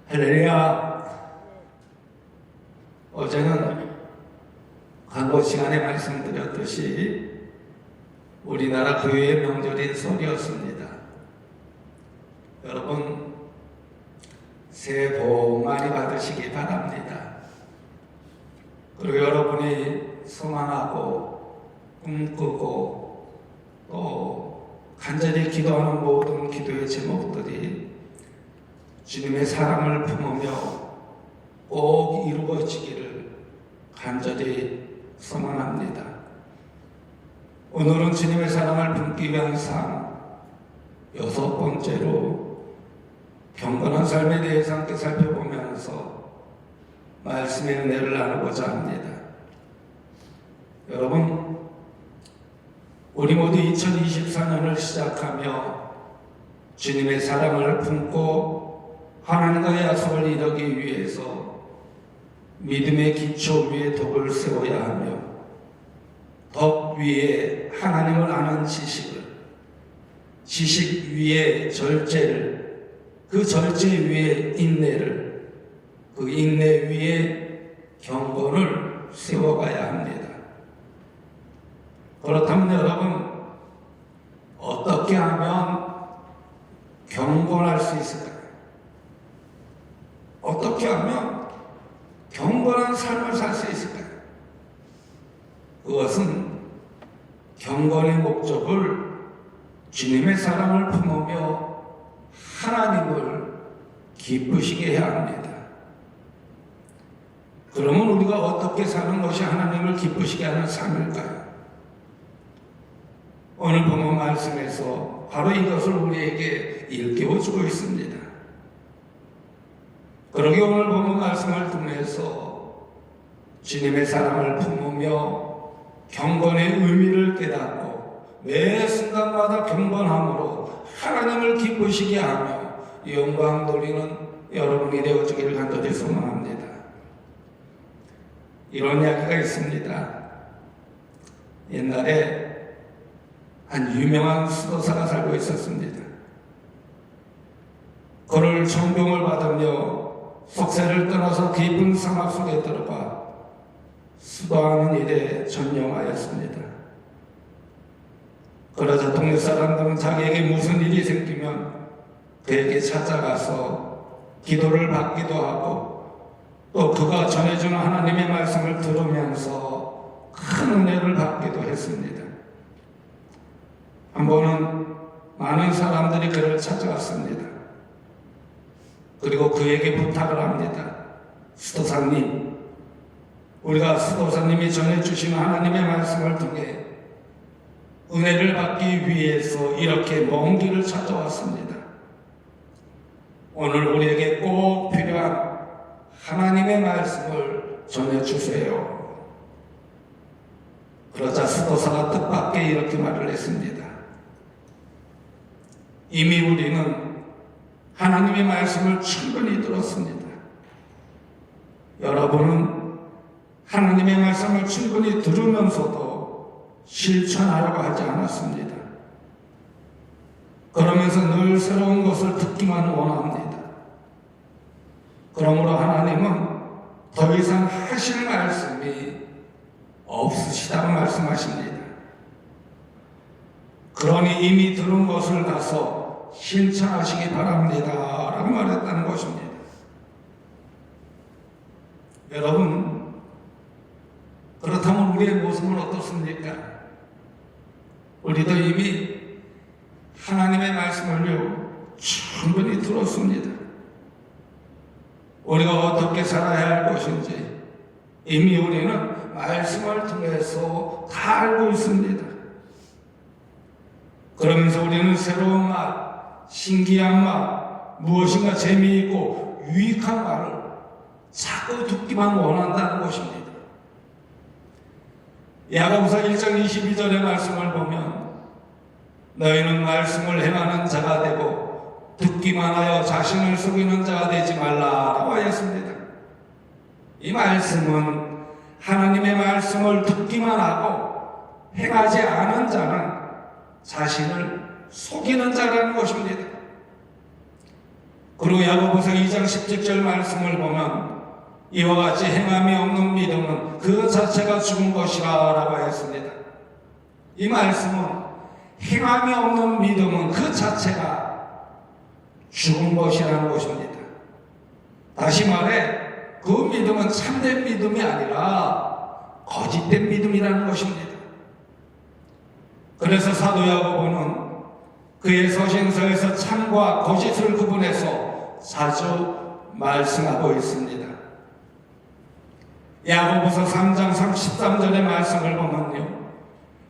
할렐루야. 어제는 광고 시간에 말씀드렸듯이 우리나라 교회의 명절인 설이었습니다. 여러분 새해 복 많이 받으시기 바랍니다. 그리고 여러분이 소망하고 꿈꾸고 또 간절히 기도하는 모든 기도의 제목들이 주님의 사랑을 품으며 꼭 이루어지기를 간절히 소망합니다. 오늘은 주님의 사랑을 품기 위한 삶 여섯 번째로 경건한 삶에 대해서 함께 살펴보면서 말씀의 은혜를 나누고자 합니다. 여러분, 우리 모두 2024년을 시작하며 주님의 사랑을 품고 하나님과의 약속을 이루기 위해서 믿음의 기초 위에 덕을 세워야 하며 덕 위에 하나님을 아는 지식을, 지식 위에 절제를, 그 절제 위에 인내를, 그 인내 위에 경건을 세워가야 합니다. 그렇다면 여러분, 어떻게 하면 경건할 수 있을까요? 어떻게 하면 경건한 삶을 살 수 있을까요? 그것은 경건의 목적을 주님의 사랑을 품으며 하나님을 기쁘시게 해야 합니다. 그러면 우리가 어떻게 사는 것이 하나님을 기쁘시게 하는 삶일까요? 오늘 본문 말씀에서 바로 이것을 우리에게 일깨워주고 있습니다. 그러기 오늘 본문 말씀을 통해서 주님의 사랑을 품으며 경건의 의미를 깨닫고 매 순간마다 경건함으로 하나님을 기쁘시게 하며 영광 돌리는 여러분이 되어주기를 간절히 소망합니다. 이런 이야기가 있습니다. 옛날에 한 유명한 수도사가 살고 있었습니다. 그를 청병을 받으며 속세를 떠나서 깊은 사막 속에 들어가 수도하는 일에 전념하였습니다. 그러자 동네 사람들은 자기에게 무슨 일이 생기면 그에게 찾아가서 기도를 받기도 하고 또 그가 전해주는 하나님의 말씀을 들으면서 큰 은혜를 받기도 했습니다. 한 번은 많은 사람들이 그를 찾아왔습니다. 그리고 그에게 부탁을 합니다. 수도사님, 우리가 수도사님이 전해주시는 하나님의 말씀을 통해 은혜를 받기 위해서 이렇게 먼 길을 찾아왔습니다. 오늘 우리에게 꼭 필요한 하나님의 말씀을 전해주세요. 그러자 수도사가 뜻밖의 이렇게 말을 했습니다. 이미 우리는 하나님의 말씀을 충분히 들었습니다. 여러분은 하나님의 말씀을 충분히 들으면서도 실천하려고 하지 않았습니다. 그러면서 늘 새로운 것을 듣기만 원합니다. 그러므로 하나님은 더 이상 하실 말씀이 없으시다고 말씀하십니다. 그러니 이미 들은 것을 가서 실천하시기 바랍니다 라고 말했다는 것입니다. 여러분, 그렇다면 우리의 모습은 어떻습니까? 우리도 이미 하나님의 말씀을요 충분히 들었습니다. 우리가 어떻게 살아야 할 것인지 이미 우리는 말씀을 통해서 다 알고 있습니다. 그러면서 우리는 새로운 말, 신기한 말, 무엇인가 재미있고 유익한 말을 자꾸 듣기만 원한다는 것입니다. 야고보서 1장 22절의 말씀을 보면 너희는 말씀을 행하는 자가 되고 듣기만 하여 자신을 속이는 자가 되지 말라라고 하였습니다. 이 말씀은 하나님의 말씀을 듣기만 하고 행하지 않은 자는 자신을 속이는 자라는 것입니다. 그리고 야고보서 2장 17절 말씀을 보면 이와 같이 행함이 없는 믿음은 그 자체가 죽은 것이라 라고 했습니다. 이 말씀은 행함이 없는 믿음은 그 자체가 죽은 것이라는 것입니다. 다시 말해 그 믿음은 참된 믿음이 아니라 거짓된 믿음이라는 것입니다. 그래서 사도 야고보는 그의 서신서에서 참과 거짓을 구분해서 자주 말씀하고 있습니다. 야고보서 3장 33절의 말씀을 보면요,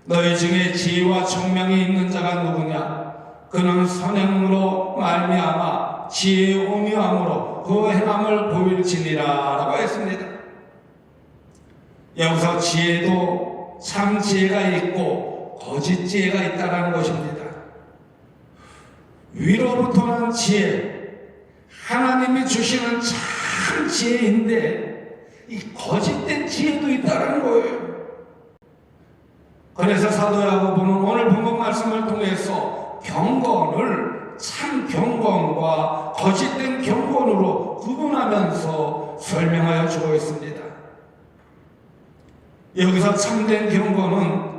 너희 중에 지혜와 총명이 있는 자가 누구냐? 그는 선행으로 말미암아 지혜의 온유함으로 그 행함을 보일지니라 라고 했습니다. 여기서 지혜도 참 지혜가 있고 거짓 지혜가 있다는 것입니다. 위로부터 는 지혜, 하나님이 주시는 참 지혜인데 이 거짓된 지혜도 있다는 거예요. 그래서 사도 야고보는 오늘 본문 말씀을 통해서 경건을 참 경건과 거짓된 경건으로 구분하면서 설명하여 주고 있습니다. 여기서 참된 경건은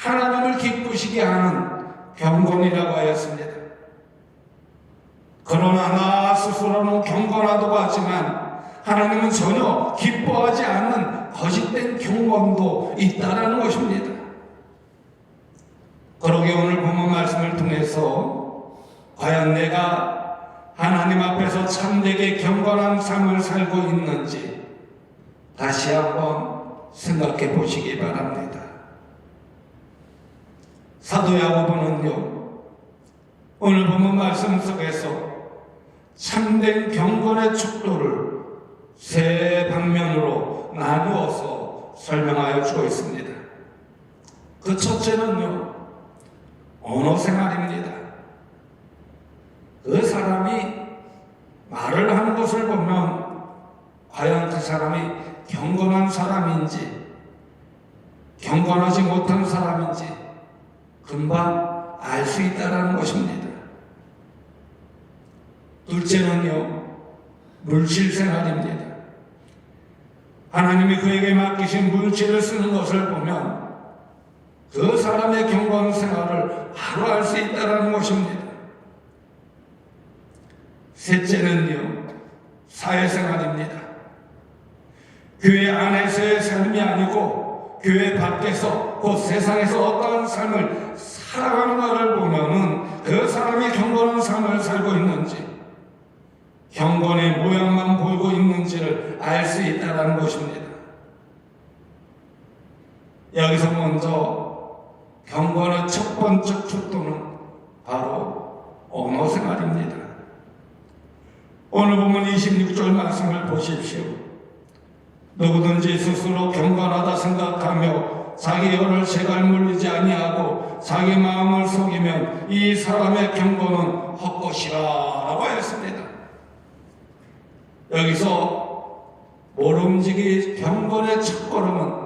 하나님을 기쁘시게 하는 경건이라고 하였습니다. 그러나 나 스스로는 경건하다고 하지만 하나님은 전혀 기뻐하지 않는 거짓된 경건도 있다는 것입니다. 그러게 오늘 본문 말씀을 통해서 과연 내가 하나님 앞에서 참되게 경건한 삶을 살고 있는지 다시 한번 생각해 보시기 바랍니다. 사도 야고보는요, 오늘 본문 말씀 속에서 참된 경건의 척도를 세 방면으로 나누어서 설명하여 주고 있습니다. 그 첫째는요, 언어 생활입니다. 그 사람이 말을 하는 것을 보면 과연 그 사람이 경건한 사람인지 경건하지 못한 사람인지 금방 알 수 있다는 것입니다. 둘째는요, 물질 생활입니다. 하나님이 그에게 맡기신 물질을 쓰는 것을 보면 그 사람의 경건 생활을 바로 알 수 있다는 것입니다. 셋째는요, 사회생활입니다. 교회 안에서의 삶이 아니고 교회 밖에서 그 세상에서 어떠한 삶을 살아가는가를 보면은 그 사람이 경건한 삶을 살고 있는지 경건의 모양만 보이고 있는지를 알 수 있다는 것입니다. 여기서 먼저 경건의 첫 번째 척도는 바로 언어 생활입니다. 오늘 보면 26절 말씀을 보십시오. 누구든지 스스로 경건하다 생각하며 자기 혀를 제갈 물리지 아니하고 자기 마음을 속이면 이 사람의 경건은 헛것이라 라고 했습니다. 여기서 모름지기 경건의 첫걸음은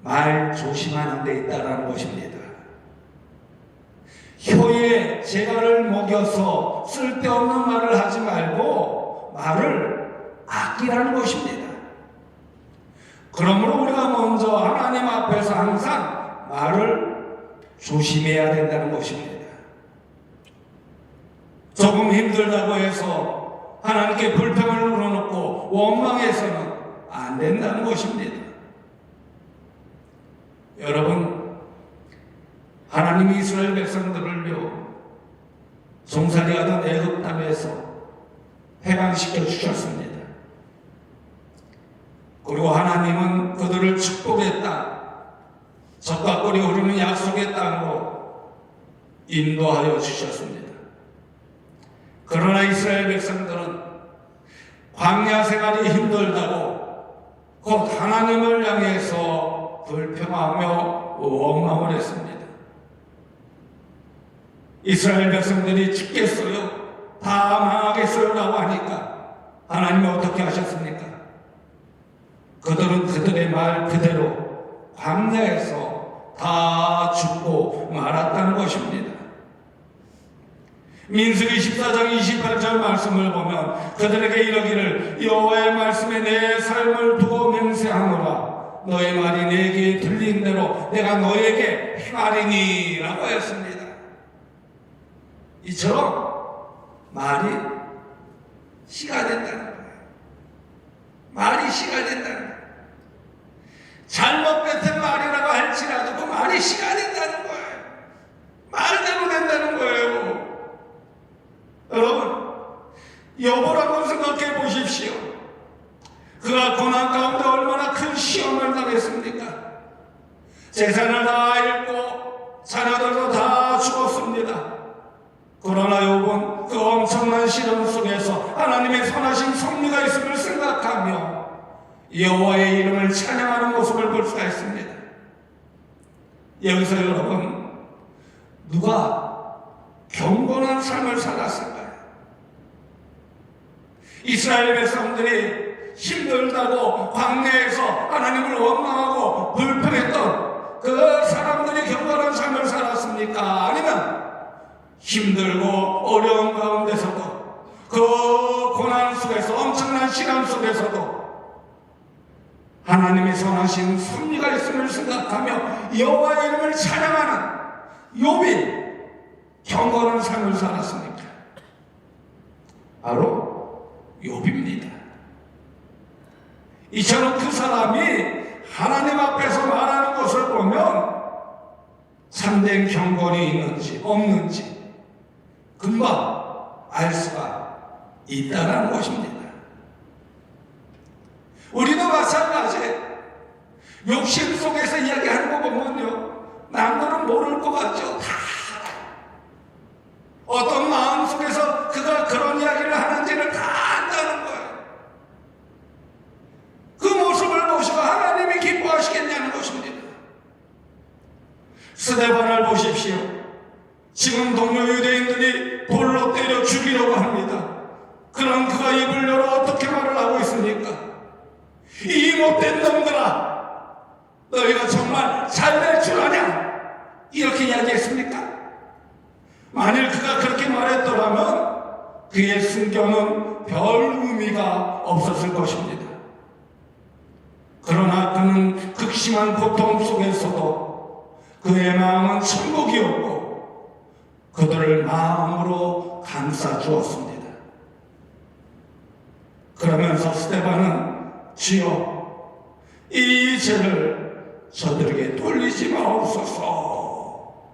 말 조심하는 데 있다는 것입니다. 혀에 재갈을 먹여서 쓸데없는 말을 하지 말고 말을 아끼라는 것입니다. 그러므로 우리가 먼저 하나님 앞에서 항상 말을 조심해야 된다는 것입니다. 조금 힘들다고 해서 하나님께 불평을 불어넣고 원망해서는 안 된다는 것입니다. 여러분, 하나님이 이스라엘 백성들을요, 종살이하던 애굽 땅에서 해방시켜 주셨습니다. 그리고 하나님은 그들을 축복의 땅, 젖과 꿀이 흐르는 약속의 땅으로 인도하여 주셨습니다. 그러나 이스라엘 백성들은 광야 생활이 힘들다고 곧 하나님을 향해서 불평하며 원망을 했습니다. 이스라엘 백성들이 죽겠어요? 다 망하겠어요? 라고 하니까 하나님이 어떻게 하셨습니까? 그들은 그들의 말 그대로 광야에서 다 죽고 말았다는 것입니다. 민수기 14장 28절 말씀을 보면 그들에게 이르기를 여호와의 말씀에 내 삶을 두고 맹세하노라. 너의 말이 내게 들린 대로 내가 너에게 행하리니 라고 했습니다. 이처럼 말이 시가 된다는 거예요. 말이 시가 된다는 거예요. 잘못 뱉은 말이라고 할지라도 그 말이 시가 된다는 거예요. 말대로 된다는 거예요. 여러분, 욥을 한번 생각해 보십시오. 그가 고난 가운데 얼마나 큰 시험을 당했습니까? 재산을 다 잃고 자녀들도 다 죽었습니다. 그러나 욥은 그 엄청난 시련 속에서 하나님의 선하신 섭리가 있음을 생각하며 여호와의 이름을 찬양하는 모습을 볼 수가 있습니다. 여기서 여러분, 누가 경건한 삶을 살았을까요? 이스라엘 백성들이 힘들다고 광야에서 하나님을 원망하고 불평했던 그 사람들이 경건한 삶을 살았습니까? 아니면 힘들고 어려운 가운데서도 그 고난 속에서 엄청난 시간 속에서도 하나님의 선하신 섭리가 있음을 생각하며 여호와의 이름을 찬양하는 욥이 경건한 삶을 살았습니까? 바로 욥입니다. 이처럼 그 사람이 하나님 앞에서 말하는 것을 보면 참된 경건이 있는지 없는지 금방 알 수가 있다는 것입니다. 우리도 마찬가지. 욕심 속에서 이야기하는 거 보면요, 남들은 모를 것 같죠. 다 어떤 마음 속에서 그가 그런 이야기를 하는지를 다 안다는 거예요. 그 모습을 보시고 하나님이 기뻐하시겠냐는 것입니다. 스데반을 보십시오. 지금 동료 유대인들이 돌로 때려 죽이려고 합니다. 그럼 그가 입을 열어 어떻게 말을 하고 있습니까? 이 못된 놈들아, 너희가 정말 잘 될 줄 아냐? 이렇게 이야기했습니까? 만일 그가 그렇게 말했더라면 그의 순교는 별 의미가 없었을 것입니다. 그러나 그는 극심한 고통 속에서도 그의 마음은 천국이었고 그들을 마음으로 감싸 주었습니다. 그러면서 스데반은 주여, 이 죄를 저들에게 돌리지 마옵소서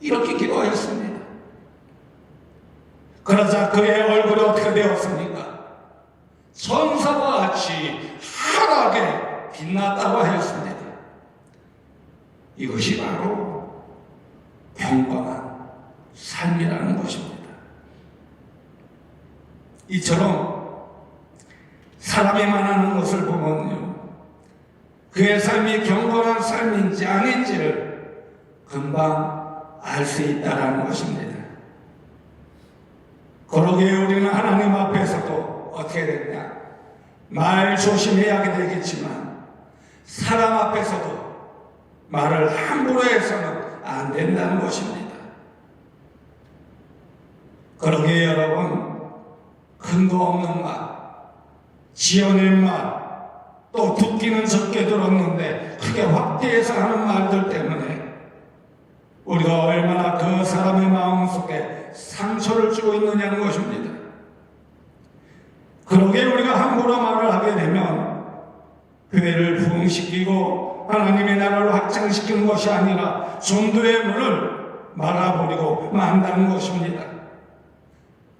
이렇게 기도하였습니다. 그러자 그의 얼굴이 어떻게 되었습니까? 천사와 같이 환하게 빛났다고 하였습니다. 이것이 바로 경건한 삶이라는 것입니다. 이처럼 사람이 말하는 것을 보면요, 그의 삶이 경건한 삶인지 아닌지를 금방 알 수 있다는 것입니다. 그러기에 우리는 하나님 앞에서도 어떻게 되냐, 말 조심해야 되겠지만 사람 앞에서도 말을 함부로 해서는 안 된다는 것입니다. 그러기에 여러분, 근거 없는 말, 지어낸 말, 또 듣기는 적게 들었는데 크게 확대해서 하는 말들 때문에 우리가 얼마나 그 사람의 마음속에 상처를 주고 있느냐는 것입니다. 그러게 우리가 함부로 말을 하게 되면 교회를 부흥시키고 하나님의 나라를 확장시키는 것이 아니라 전도의 문을 막아버리고 만다는 것입니다.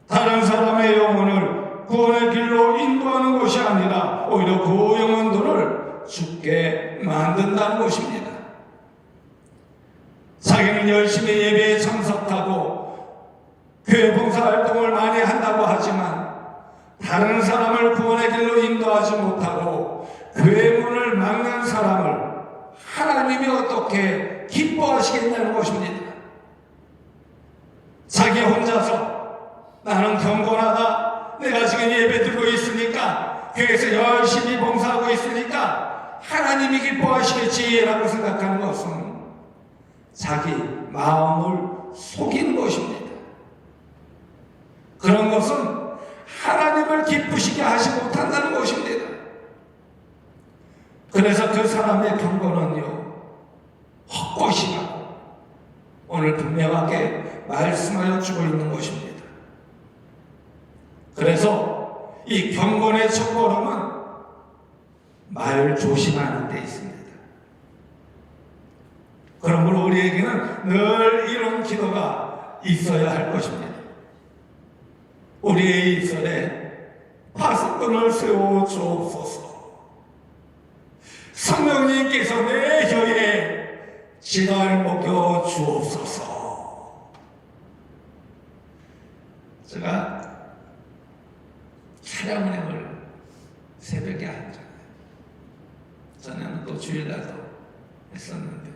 다른 사람의 영혼을 구원의 길로 인도하는 것이 아니라 오히려 그 영혼들을 죽게 만든다는 것입니다. 자기는 열심히 예배에 참석하고 교회 봉사활동을 많이 한다고 하지만 다른 사람을 구원의 길로 인도하지 못하고 교회 문을 막는 사람을 하나님이 어떻게 기뻐하시겠냐는 것입니다. 자기 혼자서 나는 경건하다, 내가 지금 예배 드리고 있으니까, 교회에서 열심히 봉사하고 있으니까 하나님이 기뻐하시겠지라고 생각하는 것은 자기 마음을 속이는 것입니다. 것은 하나님을 기쁘시게 하지 못한다는 것입니다. 그래서 그 사람의 경건은요, 헛것이라고 오늘 분명하게 말씀하여 주고 있는 것입니다. 그래서 이 경건의 첫걸음은 말 조심하는 데 있습니다. 그러므로 우리에게는 늘 이런 기도가 있어야 할 것입니다. 우리의 입술에 파수꾼을 세워 주옵소서. 성령님께서 내 혀에 진을 먹여 주옵소서. 제가 차량운행을 새벽에 하잖아요. 전에는 또 주일날도 했었는데,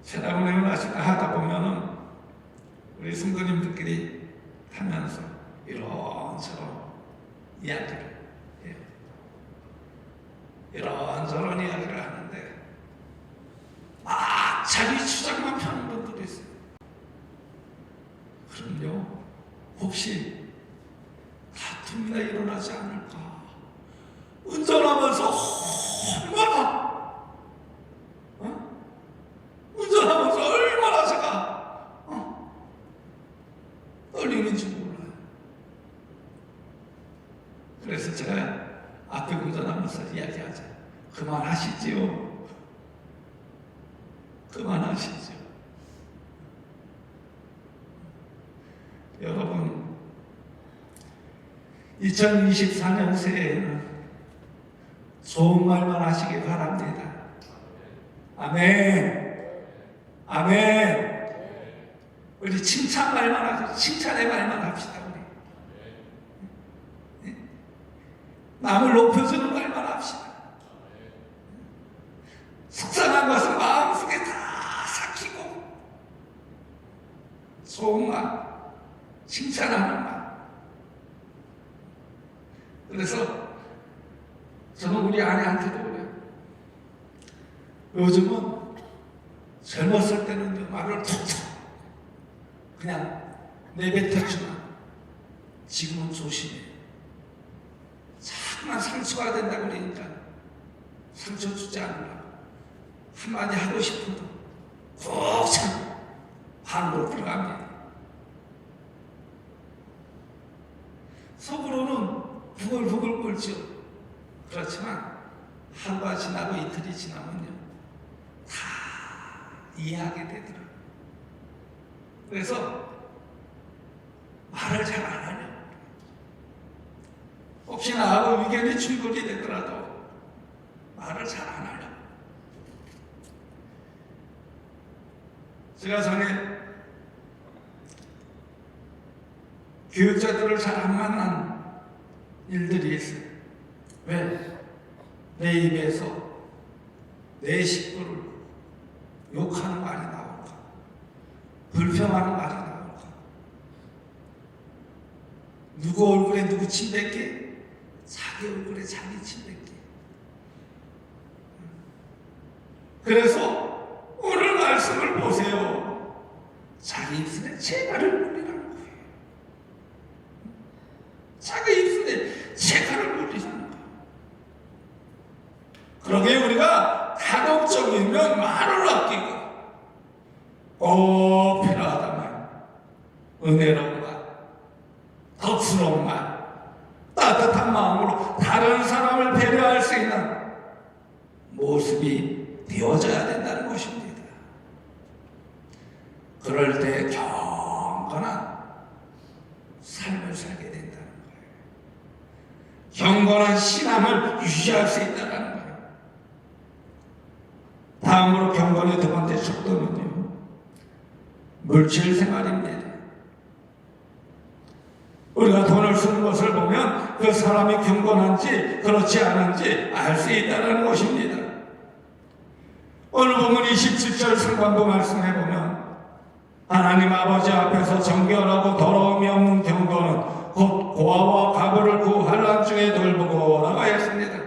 차량운행을 하다 보면은 우리 성도님들끼리 타면서 이런저런 이야기를 해요. 이런저런 이야기를 하는데 막 자기 주장만 펴는 분들이 있어요. 그럼요, 혹시 다툼이나 일어나지 않을까? 운전하면서 얼마나 운전하면서 얼마나 제가 떨리는지 몰라요. 그래서 제가 앞에 운전하면서 이야기하자. 그만하시지요. 그만하시죠. 여러분, 2024년 새해에는 좋은 말만 하시기 바랍니다. 아멘. 아멘. 우리 칭찬 말만 하죠. 칭찬의 말만 합시다. 우리 남을 높여주는 말만 합시다. 속상한 것은 마음속에 다 삭히고 좋은 말, 칭찬하는 말. 그래서 저는 우리 아내한테도 그래요. 요즘은 젊었을 때는 말을 툭툭 그냥 내뱉었지만 지금은 조심해. 자꾸만 상처가 된다 그러니까 상처 주지 않으라고 한마디 하고 싶어도 꼭 참 반으로 들어갑니다. 속으로는 부글부글 끓죠. 그렇지만 하루가 지나고 이틀이 지나면요 다 이해하게 되더라고요. 그래서 말을 잘 안 하려고. 혹시나 하고 의견이 충돌이 되더라도 말을 잘 안 하려고. 제가 전에 교육자들을 잘 안 만난 일들이 있어요. 왜? 내 입에서 내 식구를 욕하는 말이 나올까? 불평하는 말이 나올까? 누구 얼굴에 누구 침 뱉게? 자기 얼굴에 자기 침 뱉게. 그래서 오늘 말씀을 보세요. 자기 입술에 재갈을 물리라는 거예요. 자기 입술에 재갈을 물리라는 거예요. 그러게 우리가 다독적이면 말을 아끼고 꼭 필요하다면 은혜로운 말, 덕스러운 말, 따뜻한 마음으로 다른 사람을 배려할 수 있는 모습이 되어져야 된다는 것입니다. 그럴 때 경건한 삶을 살게 된다는 거예요. 경건한 신앙을 유지할 수 있다는 거예요. 다음으로 경건의 두 번째 척도는요, 물질 생활입니다. 우리가 돈을 쓰는 것을 보면 그 사람이 경건한지 그렇지 않은지 알 수 있다는 것입니다. 오늘 보면 27절 상반부 말씀해 보면 하나님 아버지 앞에서 정결하고 더러움이 없는 경건은 곧 고아와 과부를 그 환난 중에 돌보고 라고 했습니다.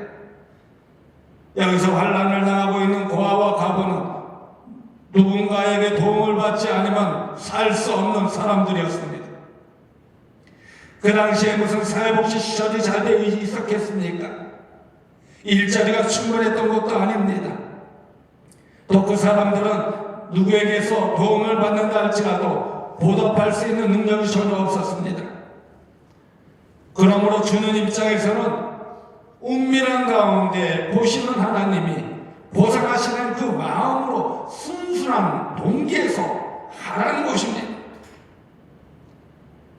여기서 환난을 당하고 있는 고아와 과부는 누군가에게 도움을 받지 않으면 살 수 없는 사람들이었습니다. 그 당시에 무슨 사회복지 시설이 잘 되어 있었겠습니까? 일자리가 충분했던 것도 아닙니다. 또 그 사람들은 누구에게서 도움을 받는다 할지라도 보답할 수 있는 능력이 전혀 없었습니다. 그러므로 주는 입장에서는 은밀한 가운데 보시는 하나님이 보상하시는 그 마음으로 순수한 동기에서 하라는 것입니다.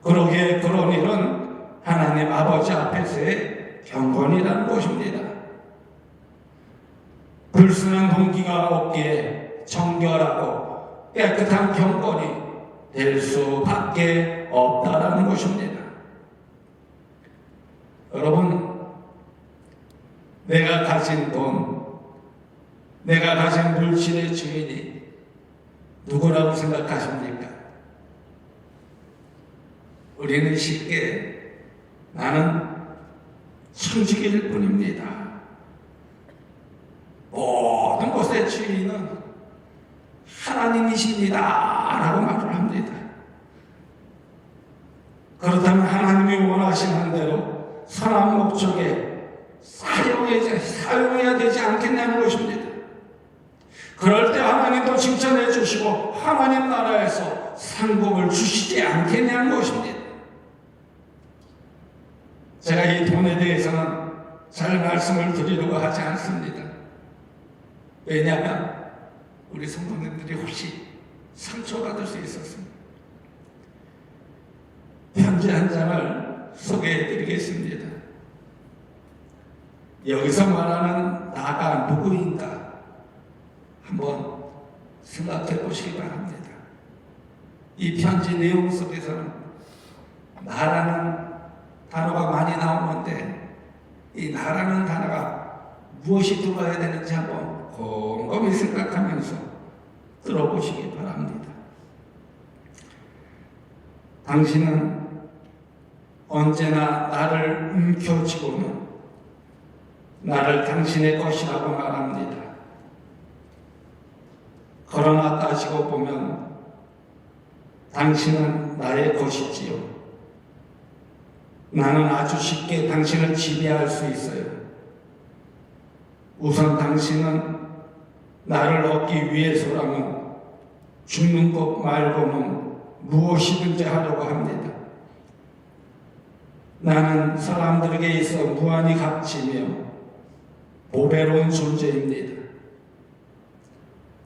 그러기에 그런 일은 하나님 아버지 앞에서의 경건이라는 것입니다. 불순한 동기가 없기에 정결하고 깨끗한 경건이 될 수밖에 없다라는 것입니다. 여러분, 내가 가진 돈, 내가 가진 물질의 주인이 누구라고 생각하십니까? 우리는 쉽게 나는 천직일 뿐입니다. 모든 것의 주인은 하나님이십니다 라고 말을 합니다. 그렇다면 하나님이 원하시는 대로 선한 목적에 사용해야 되지 않겠냐는 것입니다. 그럴 때 하나님도 칭찬해 주시고 하나님 나라에서 상급을 주시지 않겠냐는 것입니다. 제가 이 돈에 대해서는 잘 말씀을 드리려고 하지 않습니다. 왜냐하면 우리 성도님들이 혹시 상처받을 수 있었습니다. 편지 한 장을 소개해 드리겠습니다. 여기서 말하는 나가 누구인가 한번 생각해 보시기 바랍니다. 이 편지 내용 속에서는 나라는 단어가 많이 나오는데 이 나라는 단어가 무엇이 들어가야 되는지 한번 곰곰이 생각하면서 들어보시기 바랍니다. 당신은 언제나 나를 움켜쥐고는 나를 당신의 것이라고 말합니다. 그러나 따지고 보면 당신은 나의 것이지요. 나는 아주 쉽게 당신을 지배할 수 있어요. 우선 당신은 나를 얻기 위해서라면 죽는 것 말고는 무엇이든지 하려고 합니다. 나는 사람들에게 있어 무한히 값지며 보배로운 존재입니다.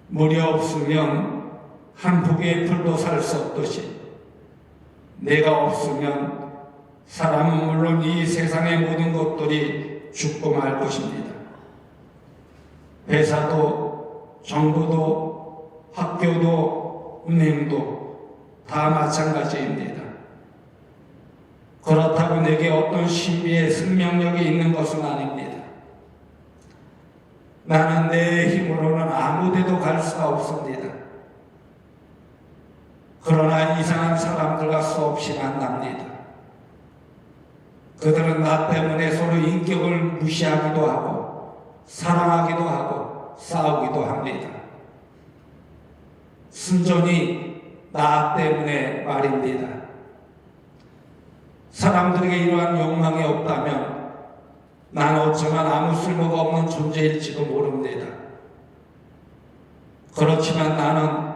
물이 없으면 한 포기의 풀도 살 수 없듯이 내가 없으면 사람은 물론 이 세상의 모든 것들이 죽고 말 것입니다. 회사도 정부도 학교도 은행도 다 마찬가지입니다. 그렇다고 내게 어떤 신비의 생명력이 있는 것은 아닙니다. 나는 내 힘으로는 아무 데도 갈 수가 없습니다. 그러나 이상한 사람들과 수없이 만납니다. 그들은 나 때문에 서로 인격을 무시하기도 하고 사랑하기도 하고 싸우기도 합니다. 순전히 나 때문에 말입니다. 사람들에게 이러한 욕망이 없다면 난 어쩌면 아무 쓸모가 없는 존재일지도 모릅니다. 그렇지만 나는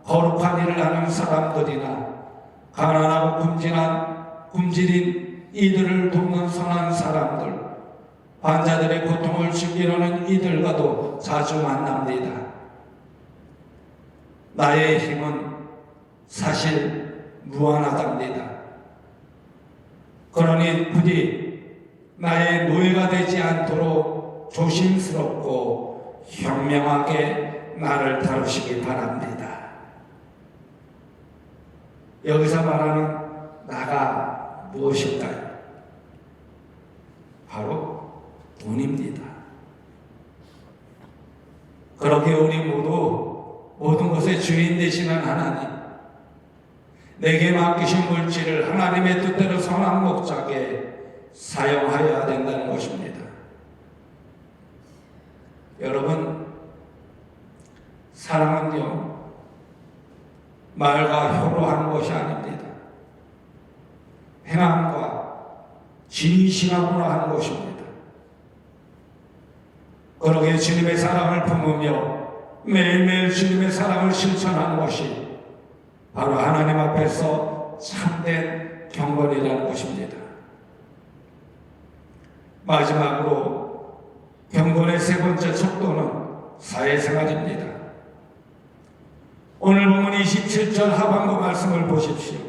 거룩한 일을 하는 사람들이나 가난하고 굶주린 이들을 돕는 선한 사람들, 환자들의 고통을 즐기려는 이들과도 자주 만납니다. 나의 힘은 사실 무한하답니다. 그러니 부디 나의 노예가 되지 않도록 조심스럽고 현명하게 나를 다루시기 바랍니다. 여기서 말하는 나가 무엇일까요? 바로 돈입니다. 그렇게 우리 모두 모든 것의 주인 되시는 하나님, 내게 맡기신 물질을 하나님의 뜻대로 선한 목적에 사용하여야 된다는 것입니다. 여러분, 사랑은요, 말과 혀로 하는 것이 아닙니다. 행함과 진실하구나 하는 것입니다. 그러기에 주님의 사랑을 품으며 매일매일 주님의 사랑을 실천하는 것이 바로 하나님 앞에서 참된 경건이라는 것입니다. 마지막으로 경건의 세 번째 척도는 사회생활입니다. 오늘 본문 27절 하반구 말씀을 보십시오.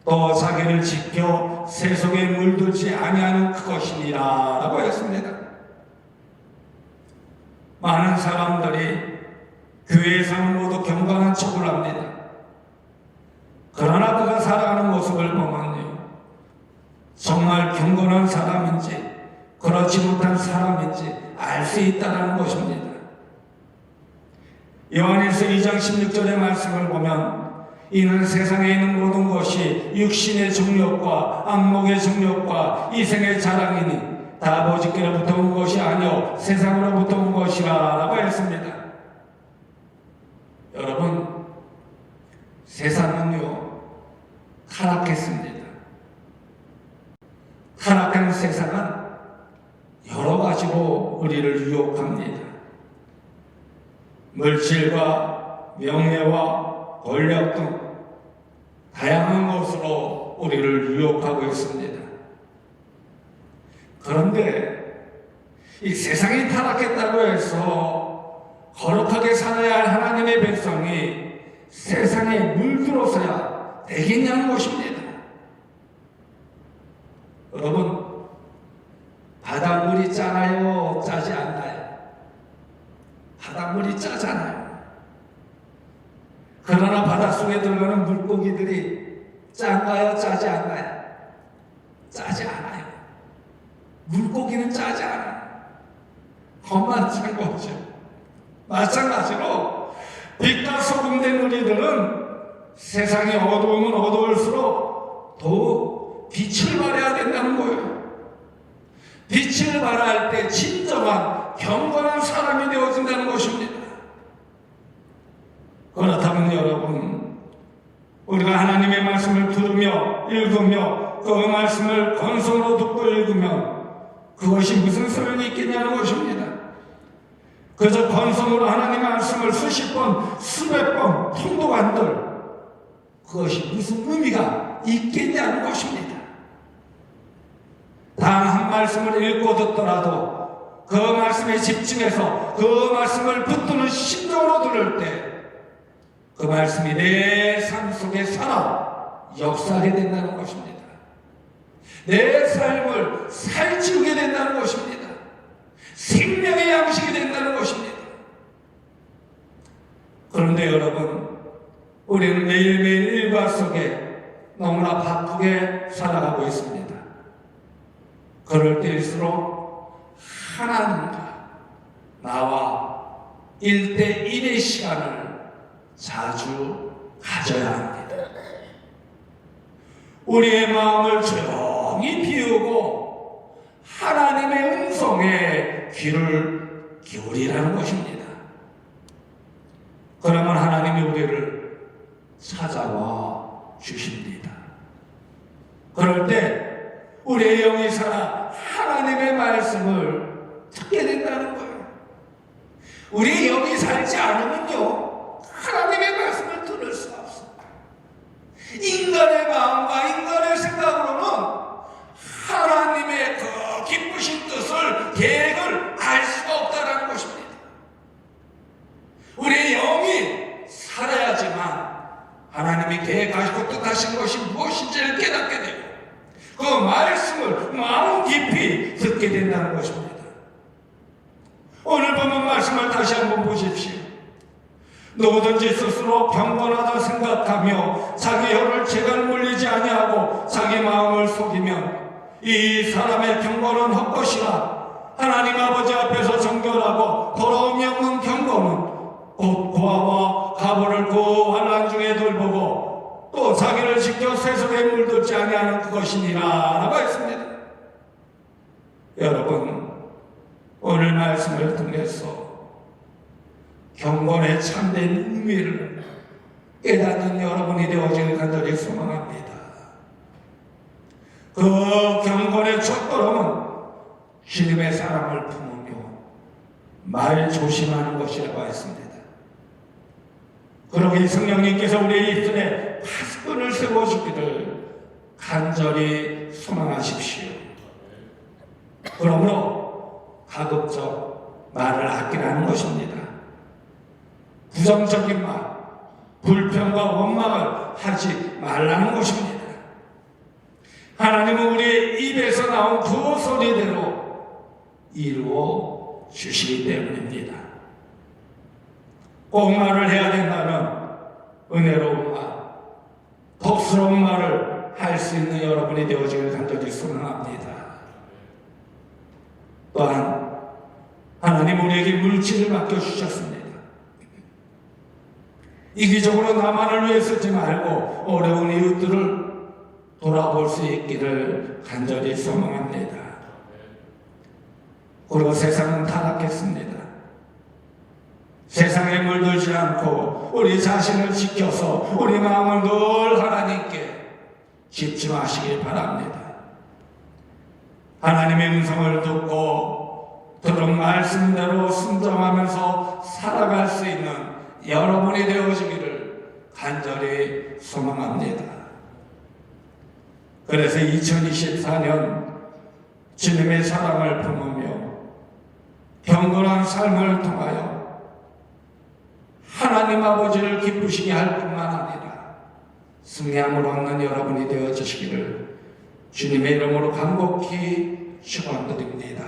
또 자기를 지켜 세속에 물들지 아니하는 그것이니라 라고 했습니다. 많은 사람들이 교회에서는 모두 경건한 척을 합니다. 그러나 그가 살아가는 모습을 보면요, 정말 경건한 사람인지 그렇지 못한 사람인지 알 수 있다는 것입니다. 요한일서 2장 16절의 말씀을 보면 이는 세상에 있는 모든 것이 육신의 정욕과 안목의 정욕과 이생의 자랑이니 다 아버지께로부터 온 것이 아니요 세상으로부터 온 것이라 라고 했습니다. 여러분, 세상은요 타락했습니다. 타락한 세상은 여러 가지로 우리를 유혹합니다. 물질과 명예와 권력 등 다양한 것으로 우리를 유혹하고 있습니다. 그런데 이 세상이 타락했다고 해서 거룩하게 살아야 할 하나님의 백성이 세상에 물들어서야 되겠냐는 것입니다. 여러분, 바닷물이 짜나요? 짜지 않나요? 바닷물이 짜잖아요. 그러나 바닷속에 들어가는 물고기들이 짠가요? 짜지 않나요? 짜지 않아요. 물고기는 짜지 않아요. 겁만 짠 거죠. 마찬가지로 빛과 소금 된 우리들은 세상이 어두우면 어두울수록 더욱 빛을 발해야 된다는 거예요. 빛을 발할 때 진정한 경건한 사람이 되어진다는 것입니다. 그렇다면 여러분, 우리가 하나님의 말씀을 들으며 읽으며 그 말씀을 건성으로 듣고 읽으면 그것이 무슨 소용이 있겠냐는 것입니다. 그저 건성으로 하나님의 말씀을 수십 번, 수백 번 통독한들 그것이 무슨 의미가 있겠냐는 것입니다. 단 한 말씀을 읽고 듣더라도 그 말씀에 집중해서 그 말씀을 붙드는 심정으로 들을 때 그 말씀이 내 삶 속에 살아 역사하게 된다는 것입니다. 내 삶을 살찌우게 된다는 것입니다. 생명의 양식이 된다는 것입니다. 그런데 여러분, 우리는 매일매일 일과 속에 너무나 바쁘게 살아가고 있습니다. 그럴 때일수록 하나님과 나와 1대1의 시간을 자주 가져야 합니다. 우리의 마음을 조용히 비우고 하나님의 음성에 귀를 기울이라는 것입니다. 그러면 하나님이 우리를 찾아와 주십니다. 그럴 때 우리의 영이 살아 하나님의 말씀을 듣게 된다는 거예요. 우리의 영이 살지 않으면요 하나님의 말씀을 들을 수가 없습니다. 인간의 마음과 인간의 생각으로는 하나님의 그 기쁘신 뜻을, 계획을 알 수가 없다는 것입니다. 우리의 영이 살아야지만 하나님이 계획하시고 뜻하신 것이 무엇인지를 깨닫게 되고 그 말씀을 마음 깊이 듣게 된다는 것입니다. 오늘 본문 말씀을 다시 한번 보십시오. 누구든지 스스로 경건하다 생각하며 자기 혀를 재갈 물리지 아니하고 자기 마음을 속이면 이 사람의 경건은 헛것이라. 하나님 아버지 앞에서 정결하고 더러움이 없는 경건은 곧 고아와 가보를 그 환난 중에 돌보고 또 자기를 지켜 세속에 물들지 아니하는 그것이니라 라고 했습니다. 여러분, 오늘 말씀을 통해서 경건의 참된 의미를 깨닫는 여러분이 되어지길 간절히 소망합니다. 그 경건의 첫걸음은 주님의 사랑을 품으며 말 조심하는 것이라고 했습니다. 그러기에 성령님께서 우리의 입술에 파수꾼을 세워주기를 간절히 소망하십시오. 그러므로 가급적 말을 아끼라는 것입니다. 부정적인 말, 불평과 원망을 하지 말라는 것입니다. 하나님은 우리의 입에서 나온 그 소리대로 이루어 주시기 때문입니다. 꼭 말을 해야 된다면 은혜로운 말, 복스러운 말을 할 수 있는 여러분이 되어지기를 간절히 소망합니다. 또한 하나님 우리에게 물질을 맡겨주셨습니다. 이기적으로 나만을 위해 쓰지 말고 어려운 이웃들을 돌아볼 수 있기를 간절히 소망합니다. 그리고 세상은 타락했습니다. 세상에 물들지 않고 우리 자신을 지켜서 우리 마음을 늘 하나님께 집중하시길 바랍니다. 하나님의 음성을 듣고 들은 말씀대로 순종하면서 살아갈 수 있는 여러분이 되어지기를 간절히 소망합니다. 그래서 2024년 주님의 사랑을 품으며 경건한 삶을 통하여 하나님 아버지를 기쁘시게 할 뿐만 아니라 승리함을 얻는 여러분이 되어주시기를 주님의 이름으로 간곡히 축원드립니다.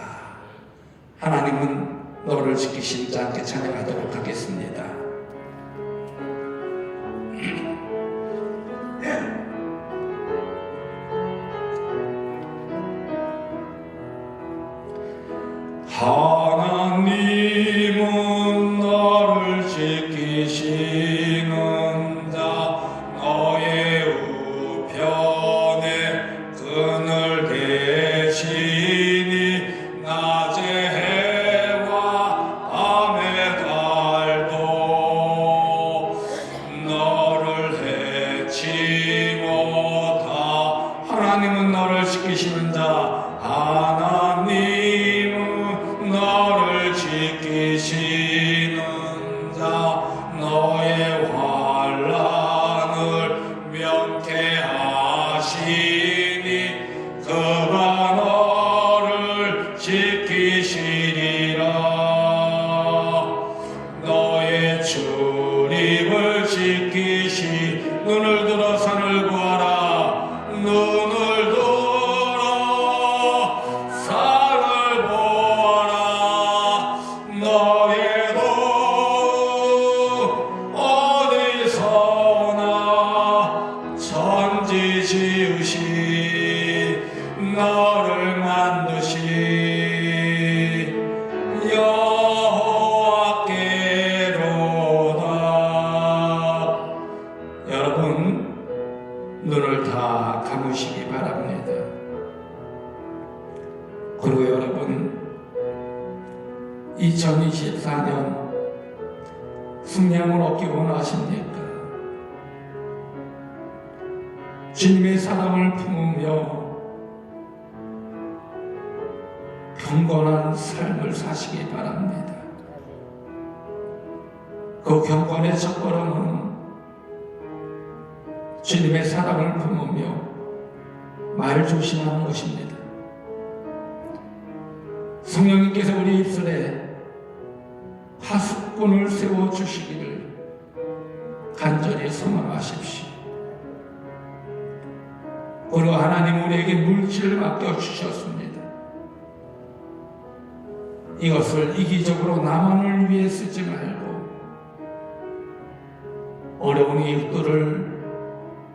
하나님은 너를 지키신 자 함께 찬양하도록 하겠습니다. 하나님은 너를 지키시는 자 너의 우편에 그늘 계시니 낮에 해와 밤에 달도 너를 해치 못하. 하나님은 너를 지키시는 자 하나님은 너를 지키시는 자 너의 환난을 면케하시니 그가 너를 지키시리라. 너의 출입을 지키시. 눈을 들어 산을 구하라. 눈을 들어 산을 보아라. 너의 돈 어디서나 천지 지으시 너를 만드시 여호와께로다. 여러분 눈을 다 감으시기 바랍니다. 그리고 여러분 2024년 승리함을 얻기 원하십니까? 주님의 사랑을 품으며 경건한 삶을 사시기 바랍니다. 그 경건의 첫걸음은 주님의 사랑을 품으며 말 조심하는 것입니다. 성령님께서 우리 입술에 파수꾼을 세워주시기를 간절히 소망하십시오. 그리고 하나님 우리에게 물질을 맡겨주셨습니다. 이것을 이기적으로 나만을 위해 쓰지 말고 어려운 이웃들을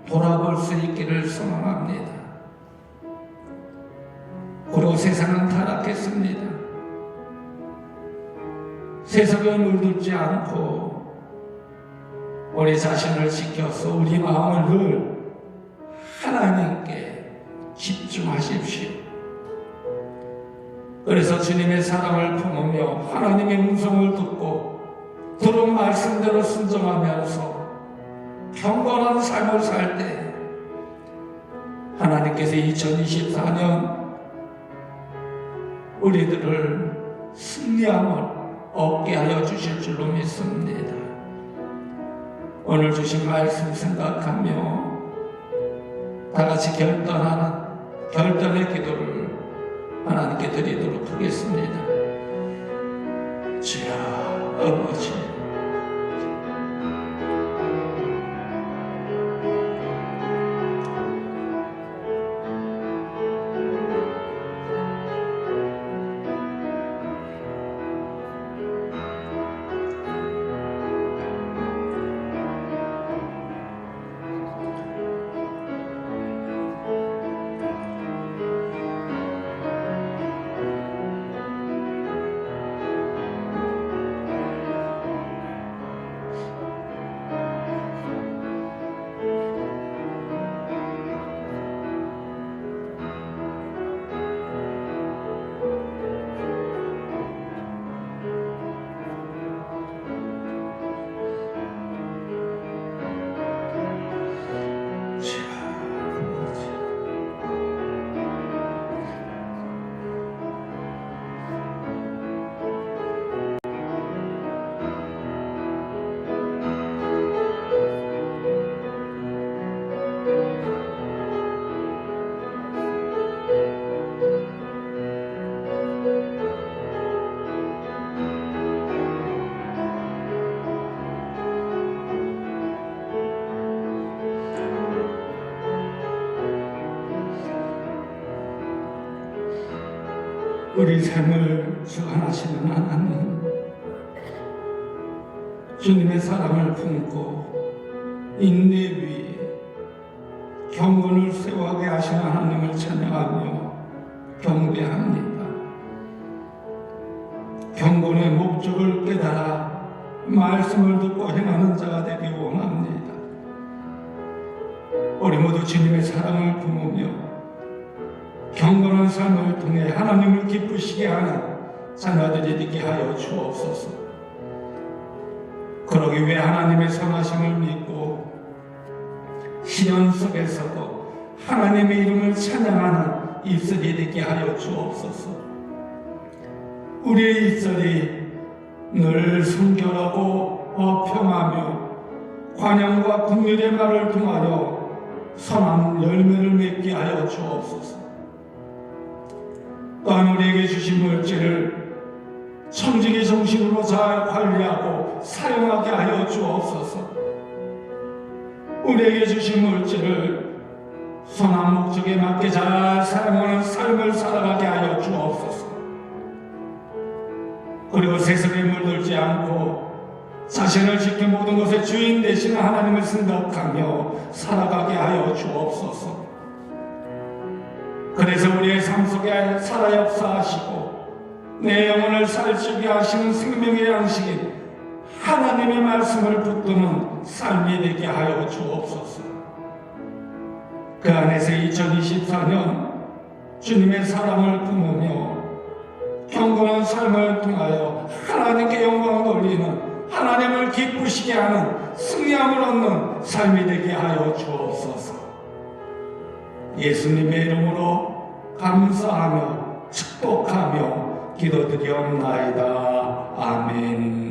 돌아볼 수 있기를 소망합니다. 그리고 세상은 타락했습니다. 세상에 물들지 않고 우리 자신을 지켜서 우리 마음을 늘 하나님께 집중하십시오. 그래서 주님의 사랑을 품으며 하나님의 음성을 듣고 들은 말씀대로 순종하면서 경건한 삶을 살 때 하나님께서 2024년 우리들을 승리함을 얻게 하여 주실 줄로 믿습니다. 오늘 주신 말씀 생각하며 다 같이 결단의 기도를 하나님께 드리도록 하겠습니다. 주여 아버지, 우리 삶을 주관하시는 하나님, 주님의 사랑을 품고 인내 위에 경건을 세워가게 하시는 하나님을 찬양하며 경배합니다. 경건의 목적을 깨달아 말씀을 듣고 행하는 자가 되기 원합니다. 우리 모두 주님의 사랑을 품으며 경건한 삶을 통해 하나님을 기쁘시게 하는 자녀들이 되게 하여 주옵소서. 그러기 위해 하나님의 선하심을 믿고 시련 속에서도 하나님의 이름을 찬양하는 입술이 되게 하여 주옵소서. 우리의 입술이 늘 순결하고 평하며 관용과 긍휼의 말을 통하여 선한 열매를 맺게 하여 주옵소서. 또한 우리에게 주신 물질을 청지기 정신으로 잘 관리하고 사용하게 하여 주옵소서. 우리에게 주신 물질을 선한 목적에 맞게 잘 사용하는 삶을 살아가게 하여 주옵소서. 그리고 세속에 물들지 않고 자신을 지킨 모든 것의 주인 되시는 하나님을 생각하며 살아가게 하여 주옵소서. 그래서 우리의 삶 속에 살아 역사하시고 내 영혼을 살찌게 하시는 생명의 양식인 하나님의 말씀을 붙드는 삶이 되게 하여 주옵소서. 그 안에서 2024년 주님의 사랑을 품으며 경건한 삶을 통하여 하나님께 영광 돌리는, 하나님을 기쁘시게 하는 승리함을 얻는 삶이 되게 하여 주옵소서. 예수님의 이름으로 감사하며 축복하며 기도드리옵나이다. 아멘.